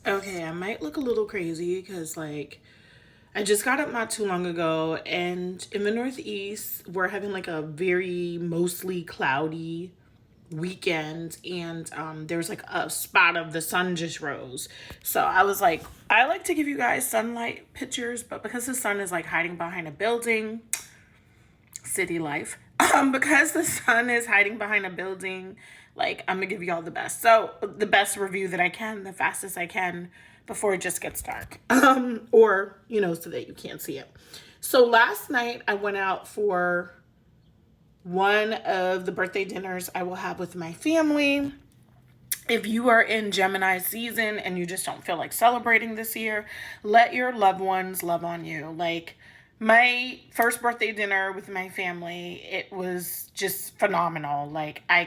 Okay, I might look a little crazy because, like, I just got up not too long ago, and in the Northeast, we're having like a very mostly cloudy weekend, and there's like a spot of the sun just rose. So I was like, I like to give you guys sunlight pictures, but because the sun is like hiding behind a building, city life. Because the sun is hiding behind a building, like I'm gonna give you all the best. So the best review that I can, the fastest I can before it just gets dark. Or, so that you can't see it. So last night I went out for one of the birthday dinners I will have with my family. If you are in Gemini season and you just don't feel like celebrating this year, let your loved ones love on you. Like my first birthday dinner with my family, it was just phenomenal. Like I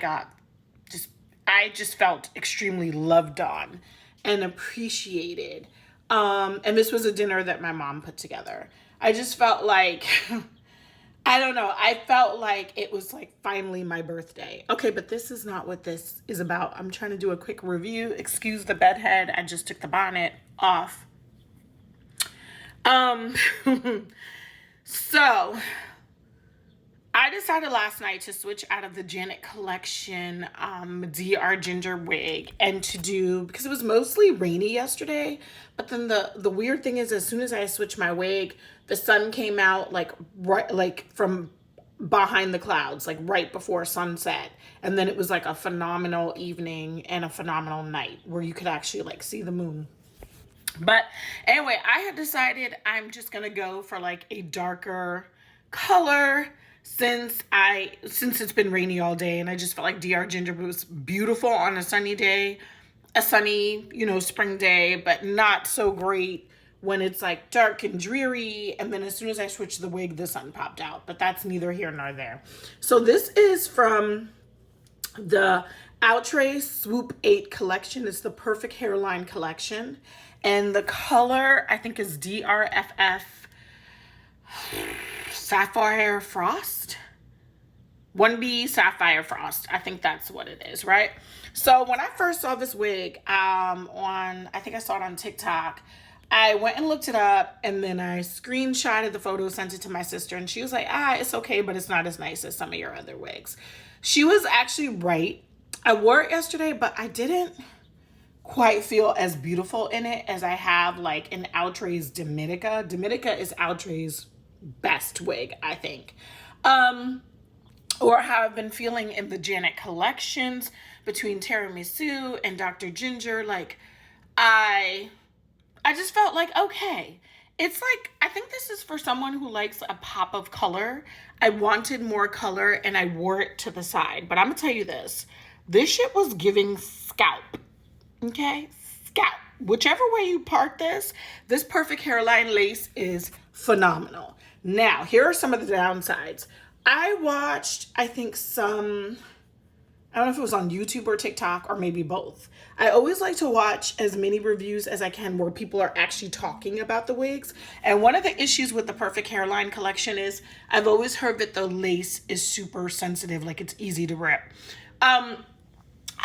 just felt extremely loved on and appreciated. And this was a dinner that my mom put together. I just felt like I don't know. I felt like it was like finally my birthday. Okay, but this is not what this is about. I'm trying to do a quick review. Excuse the bedhead. I just took the bonnet off. Um, so I decided last night to switch out of the Janet Collection DR Ginger wig and to do, because it was mostly rainy yesterday, but then the weird thing is as soon as I switched my wig, the sun came out like right like from behind the clouds, like right before sunset. And then it was like a phenomenal evening and a phenomenal night where you could actually like see the moon. But anyway, I had decided I'm just gonna go for like a darker color since it's been rainy all day, and I just felt like DR Ginger was beautiful on a sunny day, a sunny, spring day, but not so great when it's like dark and dreary. And then as soon as I switched the wig, the sun popped out, but that's neither here nor there. So this is from the Outré Swoop 8 collection. It's the Perfect Hairline collection. And the color, I think, is DRFF Sapphire Frost. 1B Sapphire Frost. I think that's what it is, right? So when I first saw this wig I think I saw it on TikTok, I went and looked it up, and then I screenshotted the photo, sent it to my sister, and she was like, it's okay, but it's not as nice as some of your other wigs. She was actually right. I wore it yesterday, but I didn't quite feel as beautiful in it as I have like in Outré's Dominica. Dominica is Outré's best wig, I think. Or how I've been feeling in the Janet collections between Tiramisu and Dr. Ginger. Like I just felt like, okay, it's like, I think this is for someone who likes a pop of color. I wanted more color and I wore it to the side. But I'm gonna tell you this shit was giving scalp. Okay, scalp. Whichever way you part this Perfect Hairline lace is phenomenal. Now, here are some of the downsides. I watched, I think I don't know if it was on YouTube or TikTok or maybe both. I always like to watch as many reviews as I can where people are actually talking about the wigs. And one of the issues with the Perfect Hairline collection is I've always heard that the lace is super sensitive, like it's easy to rip.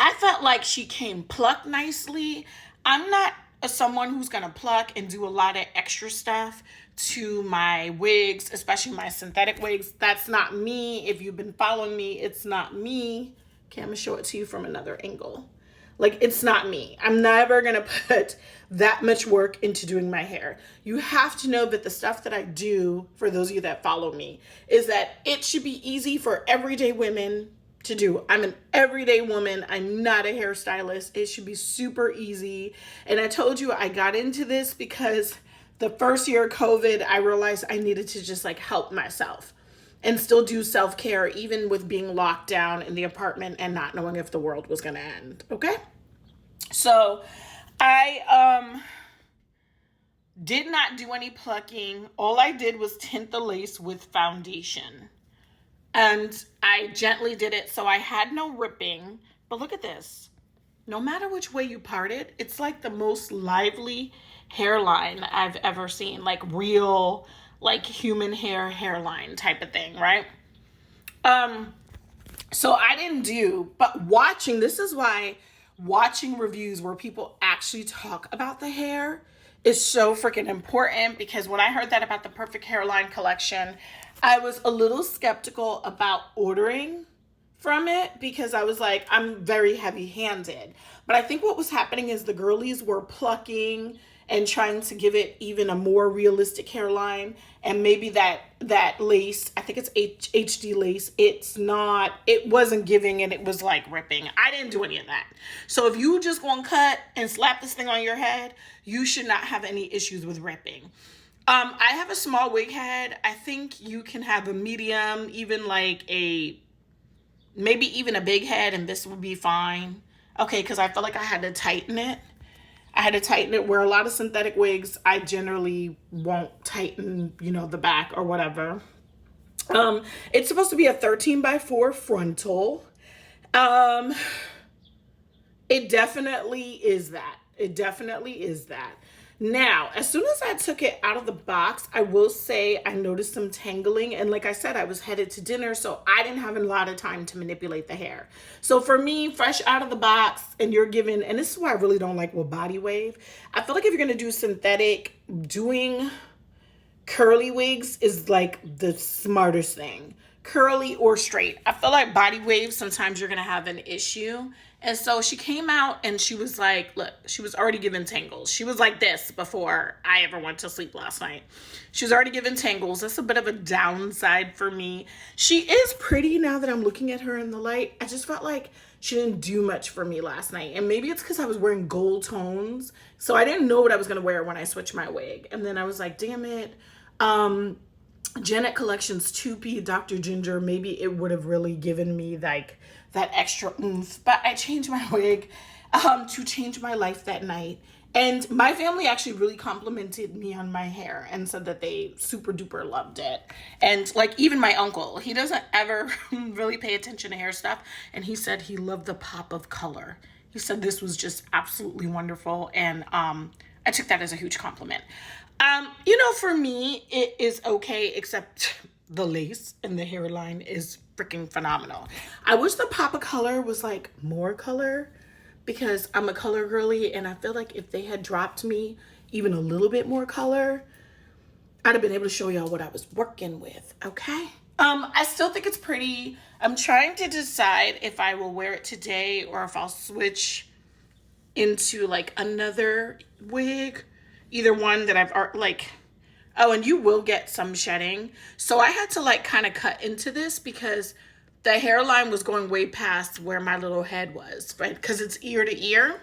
I felt like she came plucked nicely. I'm not someone who's gonna pluck and do a lot of extra stuff to my wigs, especially my synthetic wigs. That's not me. If you've been following me, it's not me. Okay, I'm gonna show it to you from another angle. Like, it's not me. I'm never gonna put that much work into doing my hair. You have to know that the stuff that I do, for those of you that follow me, is that it should be easy for everyday women to do. I'm an everyday woman. I'm not a hairstylist. It should be super easy. And I told you I got into this because the first year of COVID, I realized I needed to just like help myself and still do self-care, even with being locked down in the apartment and not knowing if the world was going to end. Okay. So I did not do any plucking. All I did was tint the lace with foundation. And I gently did it, so I had no ripping. But look at this. No matter which way you part it, it's like the most lively hairline I've ever seen. Like real, like human hairline type of thing, right? So I didn't do, but watching, this is why watching reviews where people actually talk about the hair is so freaking important, because when I heard that about the Perfect Hairline collection, I was a little skeptical about ordering from it, because I was like, I'm very heavy handed. But I think what was happening is the girlies were plucking and trying to give it even a more realistic hairline. And maybe that lace, I think it's HD lace, it wasn't giving, and it was like ripping. I didn't do any of that. So if you just gonna cut and slap this thing on your head, you should not have any issues with ripping. I have a small wig head. I think you can have a medium, even like maybe even a big head, and this would be fine. Okay, because I felt like I had to tighten it. I had to tighten it, where a lot of synthetic wigs, I generally won't tighten, the back or whatever. It's supposed to be a 13x4 frontal. It definitely is that. It definitely is that. Now, as soon as I took it out of the box, I will say I noticed some tangling. And like I said, I was headed to dinner, so I didn't have a lot of time to manipulate the hair. So for me, fresh out of the box, and you're given, and this is why I really don't like with body wave. I feel like if you're going to do synthetic, doing curly wigs is like the smartest thing. Curly or straight. I feel like body waves, sometimes you're going to have an issue. And so she came out and she was like, look, she was already giving tangles. She was like this before I ever went to sleep last night. She was already giving tangles. That's a bit of a downside for me. She is pretty now that I'm looking at her in the light. I just felt like she didn't do much for me last night. And maybe it's because I was wearing gold tones. So I didn't know what I was going to wear when I switched my wig. And then I was like, damn it. Janet Collection's 2P Dr. Ginger, maybe it would have really given me like that extra oomph. But I changed my wig to change my life that night. And my family actually really complimented me on my hair and said that they super duper loved it. And like even my uncle, he doesn't ever really pay attention to hair stuff. And he said he loved the pop of color. He said this was just absolutely wonderful. And I took that as a huge compliment. For me, it is okay, except the lace and the hairline is freaking phenomenal. I wish the pop of color was like more color, because I'm a color girly, and I feel like if they had dropped me even a little bit more color, I'd have been able to show y'all what I was working with, okay? I still think it's pretty. I'm trying to decide if I will wear it today or if I'll switch into like another wig. Either one that I've like, oh, and you will get some shedding. So I had to like kind of cut into this because the hairline was going way past where my little head was, right? Because it's ear to ear.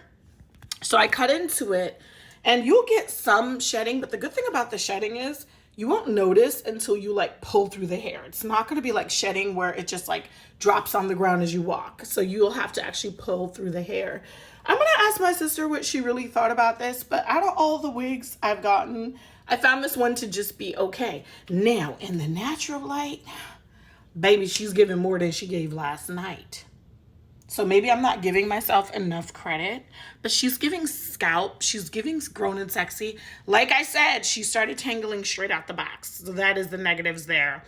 So I cut into it, and you'll get some shedding. But the good thing about the shedding is you won't notice until you like pull through the hair. It's not going to be like shedding where it just like drops on the ground as you walk. So you'll have to actually pull through the hair. I'm going to ask my sister what she really thought about this, but out of all the wigs I've gotten, I found this one to just be okay. Now, in the natural light, baby, she's giving more than she gave last night. So maybe I'm not giving myself enough credit, but she's giving scalp. She's giving grown and sexy. Like I said, she started tangling straight out the box. So that is the negatives there.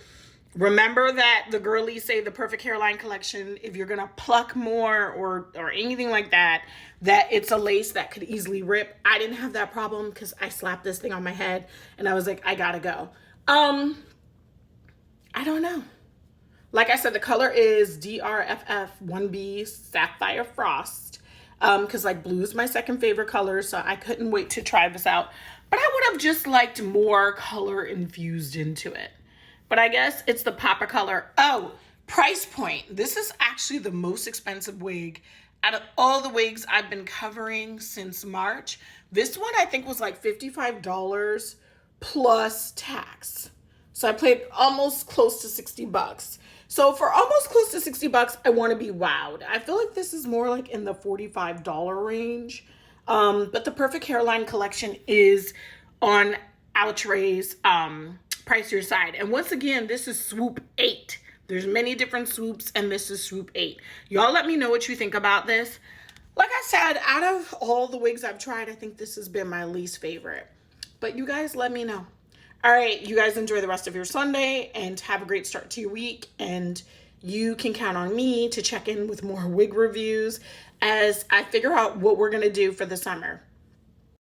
Remember that the girlies say the Perfect Hairline collection, if you're going to pluck more or anything like that, that it's a lace that could easily rip. I didn't have that problem because I slapped this thing on my head and I was like, I gotta go. I don't know. Like I said, the color is DRFF 1B Sapphire Frost. Because like blue is my second favorite color, so I couldn't wait to try this out. But I would have just liked more color infused into it. But I guess it's the pop of color. Oh, price point. This is actually the most expensive wig out of all the wigs I've been covering since March. This one I think was like $55 plus tax. So I paid almost close to 60 bucks. So for almost close to 60 bucks, I want to be wowed. I feel like this is more like in the $45 range. But the Perfect Hairline collection is on Outré's price your side. And once again, this is Swoop 8. There's many different swoops, and this is Swoop 8. Y'all let me know what you think about this. Like I said, out of all the wigs I've tried, I think this has been my least favorite. But you guys let me know. All right, you guys enjoy the rest of your Sunday and have a great start to your week. And you can count on me to check in with more wig reviews as I figure out what we're going to do for the summer.